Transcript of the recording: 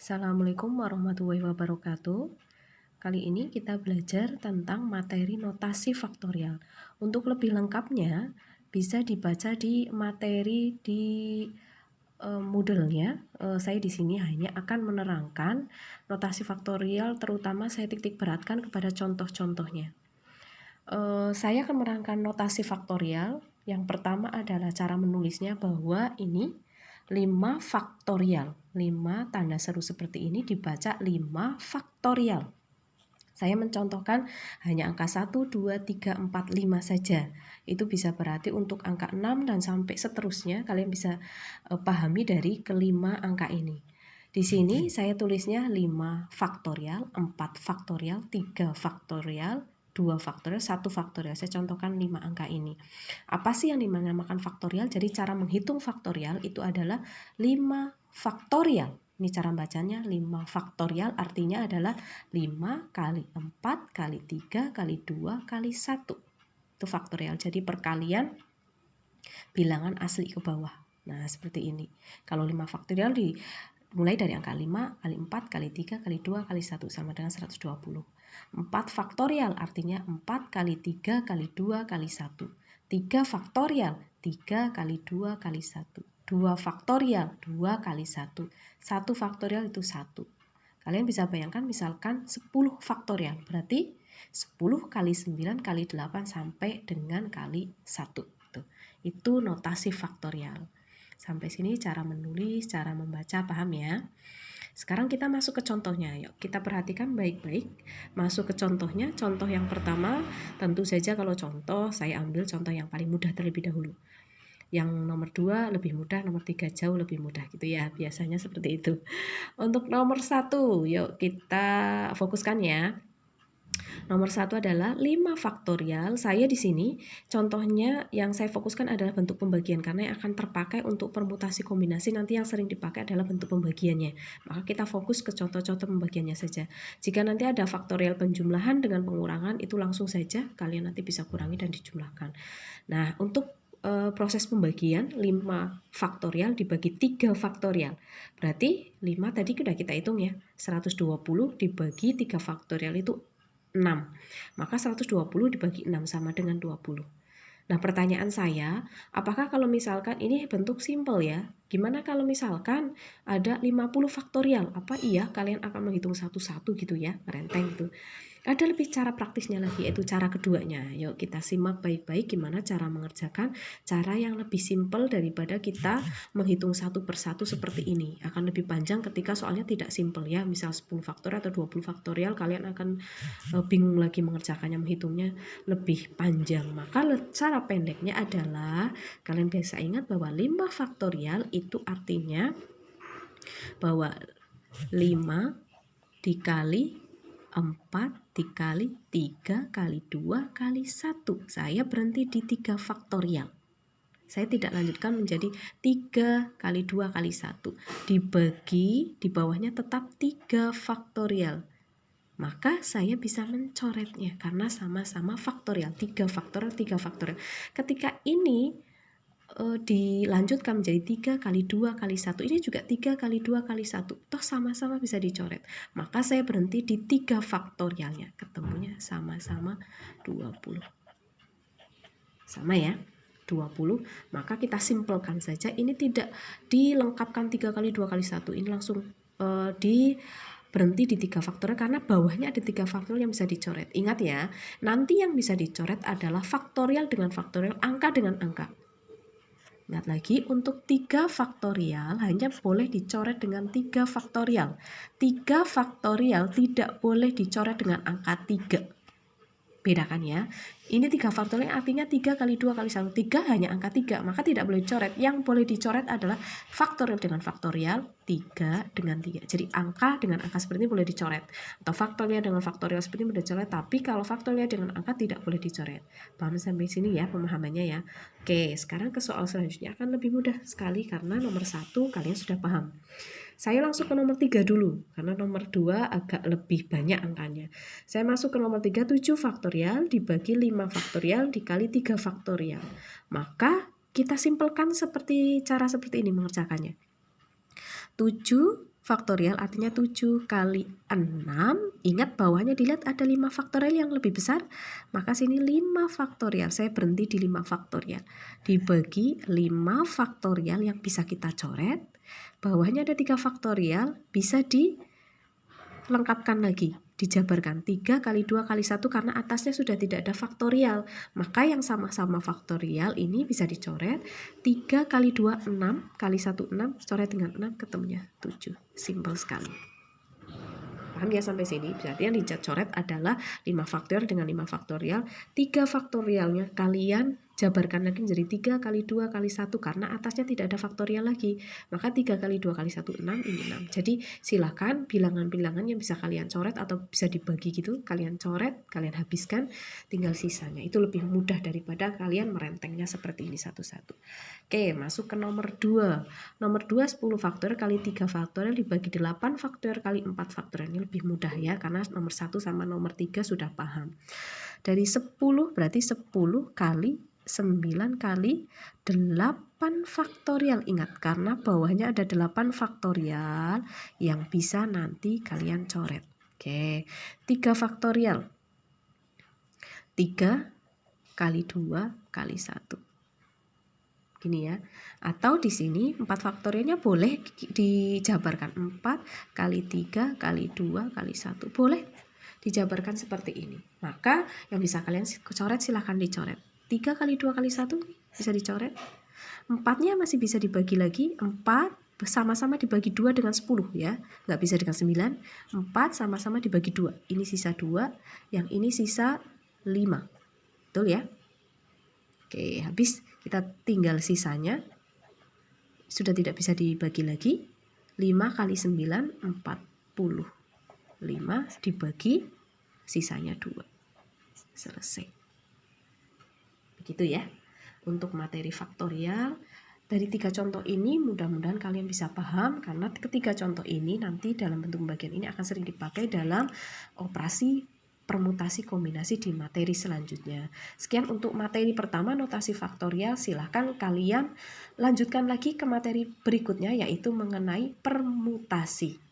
Assalamualaikum warahmatullahi wabarakatuh. Kali ini kita belajar tentang materi notasi faktorial. Untuk lebih lengkapnya bisa dibaca di materi di Moodle-nya. Saya di sini hanya akan menerangkan notasi faktorial, terutama saya titik beratkan kepada contoh-contohnya. Saya akan menerangkan notasi faktorial. Yang pertama adalah cara menulisnya, bahwa ini 5 faktorial. 5 tanda seru seperti ini dibaca 5 faktorial. Saya mencontohkan hanya angka 1, 2, 3, 4, 5 saja. Itu bisa berarti untuk angka 6 dan sampai seterusnya kalian bisa pahami dari kelima angka ini. Di sini saya tulisnya 5 faktorial, 4 faktorial, 3 faktorial, 2 faktorial, 1 faktorial. Saya contohkan 5 angka ini. Apa sih yang dinamakan faktorial? Jadi cara menghitung faktorial itu adalah 5 faktorial. Ini cara bacanya 5 faktorial, artinya adalah 5 kali 4 kali 3 kali 2 kali 1. Itu faktorial. Jadi perkalian bilangan asli ke bawah. Nah, seperti ini. Kalau 5 faktorial mulai dari angka 5 kali 4 kali 3 kali 2 kali 1 sama dengan 120. 4 faktorial artinya 4 kali 3 kali 2 kali 1. 3 faktorial 3 kali 2 kali 1. 2 faktorial 2 kali 1. 1 faktorial itu 1. Kalian bisa bayangkan misalkan 10 faktorial, berarti 10 kali 9 kali 8 sampai dengan kali 1. Itu notasi faktorial. Sampai sini cara menulis, cara membaca, paham ya? Sekarang kita masuk ke contohnya. Yuk kita perhatikan baik-baik. Masuk ke contohnya. Contoh yang pertama, tentu saja kalau contoh saya ambil contoh yang paling mudah terlebih dahulu. Yang nomor 2 lebih mudah, nomor 3 jauh lebih mudah gitu ya. Biasanya seperti itu. Untuk nomor 1, yuk kita fokuskan ya. Nomor 1 adalah 5 faktorial. Saya di sini contohnya yang saya fokuskan adalah bentuk pembagian, karena yang akan terpakai untuk permutasi kombinasi nanti yang sering dipakai adalah bentuk pembagiannya. Maka kita fokus ke contoh-contoh pembagiannya saja. Jika nanti ada faktorial penjumlahan dengan pengurangan, itu langsung saja kalian nanti bisa kurangi dan dijumlahkan. Nah, untuk proses pembagian 5 faktorial dibagi 3 faktorial. Berarti 5 tadi sudah kita hitung ya. 120 dibagi 3 faktorial itu 6. Maka 120 dibagi 6 sama dengan 20. Nah, pertanyaan saya, apakah kalau misalkan ini bentuk simple ya? Gimana kalau misalkan ada 50 faktorial? Apa iya kalian akan menghitung satu-satu gitu ya? Renteng gitu. Ada lebih cara praktisnya lagi, yaitu cara keduanya. Yuk kita simak baik-baik gimana cara mengerjakan cara yang lebih simpel daripada kita menghitung satu persatu seperti ini. Akan lebih panjang ketika soalnya tidak simpel ya. Misal 10 faktorial atau 20 faktorial, kalian akan bingung lagi mengerjakannya, menghitungnya lebih panjang. Maka cara pendeknya adalah kalian bisa ingat bahwa 5 faktorial itu artinya bahwa 5 dikali 4 dikali 3 kali 2 kali 1. Saya berhenti di 3 faktorial. Saya tidak lanjutkan menjadi 3 kali 2 kali 1. Dibagi, di bawahnya tetap 3 faktorial. Maka saya bisa mencoretnya karena sama-sama faktorial. 3 faktorial, 3 faktorial. Ketika ini dilanjutkan menjadi 3 kali 2 kali 1, ini juga 3 kali 2 kali 1, toh sama-sama bisa dicoret. Maka saya berhenti di 3 faktorialnya, ketemunya sama-sama 20. Sama ya, 20. Maka kita simpelkan saja, ini tidak dilengkapkan 3 kali 2 kali 1, ini langsung berhenti di 3 faktorial karena bawahnya ada 3 faktorial yang bisa dicoret. Ingat ya, nanti yang bisa dicoret adalah faktorial dengan faktorial, angka dengan angka. Lihat lagi, untuk 3 faktorial hanya boleh dicoret dengan 3 faktorial. 3 faktorial tidak boleh dicoret dengan angka 3. Bedakan ya. Ini 3 faktorial artinya 3 kali 2 kali 1. 3 hanya angka 3, maka tidak boleh dicoret. Yang boleh dicoret adalah faktorial dengan faktorial, 3 dengan 3. Jadi angka dengan angka seperti ini boleh dicoret. Atau faktorial dengan faktorial seperti ini boleh dicoret. Tapi kalau faktorial dengan angka tidak boleh dicoret. Paham sampai sini ya pemahamannya ya. Oke, sekarang ke soal selanjutnya akan lebih mudah sekali karena nomor 1 kalian sudah paham. Saya langsung ke nomor 3 dulu, karena nomor 2 agak lebih banyak angkanya. Saya masuk ke nomor 3, 7 faktorial dibagi 5 faktorial dikali 3 faktorial. Maka kita simpelkan cara seperti ini mengerjakannya. 7 faktorial artinya 7 kali 6. Ingat bawahnya dilihat ada 5 faktorial yang lebih besar. Maka sini 5 faktorial. Saya berhenti di 5 faktorial. Dibagi 5 faktorial yang bisa kita coret. Bawahnya ada 3 faktorial. Bisa dilengkapkan lagi. Dijabarkan 3 kali 2 kali 1 karena atasnya sudah tidak ada faktorial. Maka yang sama-sama faktorial ini bisa dicoret. 3 kali 2 6 kali 1 6, coret dengan 6 ketemunya 7. Simpel sekali. Paham ya sampai sini? Berarti yang dicoret adalah 5 faktorial dengan 5 faktorial. 3 faktorialnya kalian jabarkan lagi menjadi 3 kali 2 kali 1 karena atasnya tidak ada faktorial lagi. Maka 3 kali 2 kali 1 6, ini 6. Jadi silakan bilangan-bilangan yang bisa kalian coret atau bisa dibagi gitu, kalian coret, kalian habiskan, tinggal sisanya. Itu lebih mudah daripada kalian merentengnya seperti ini satu-satu. Oke, masuk ke nomor 2. Nomor 2 10 faktorial kali 3 faktorial dibagi 8 faktorial kali 4 faktorial. Ini lebih mudah ya karena nomor 1 sama nomor 3 sudah paham. Dari 10 berarti 10 kali 9 kali 8 faktorial. Ingat karena bawahnya ada 8 faktorial yang bisa nanti kalian coret. Oke, 3 faktorial. 3 kali 2 kali 1. Gini ya. Atau di sini 4 faktorialnya boleh dijabarkan 4 kali 3 kali 2 kali 1. Boleh dijabarkan seperti ini. Maka yang bisa kalian coret silahkan dicoret. 3 kali 2 kali 1 bisa dicoret. 4-nya masih bisa dibagi lagi. 4 sama-sama dibagi 2 dengan 10 ya. Nggak bisa dengan 9. 4 sama-sama dibagi 2. Ini sisa 2. Yang ini sisa 5. Betul ya? Oke, habis kita tinggal sisanya. Sudah tidak bisa dibagi lagi. 5 kali 9, 40. 5 dibagi sisanya 2. Selesai. Begitu ya. Untuk materi faktorial, dari 3 contoh ini mudah-mudahan kalian bisa paham karena ketiga contoh ini nanti dalam bentuk pembagian ini akan sering dipakai dalam operasi permutasi kombinasi di materi selanjutnya. Sekian untuk materi pertama notasi faktorial. Silahkan kalian lanjutkan lagi ke materi berikutnya yaitu mengenai permutasi.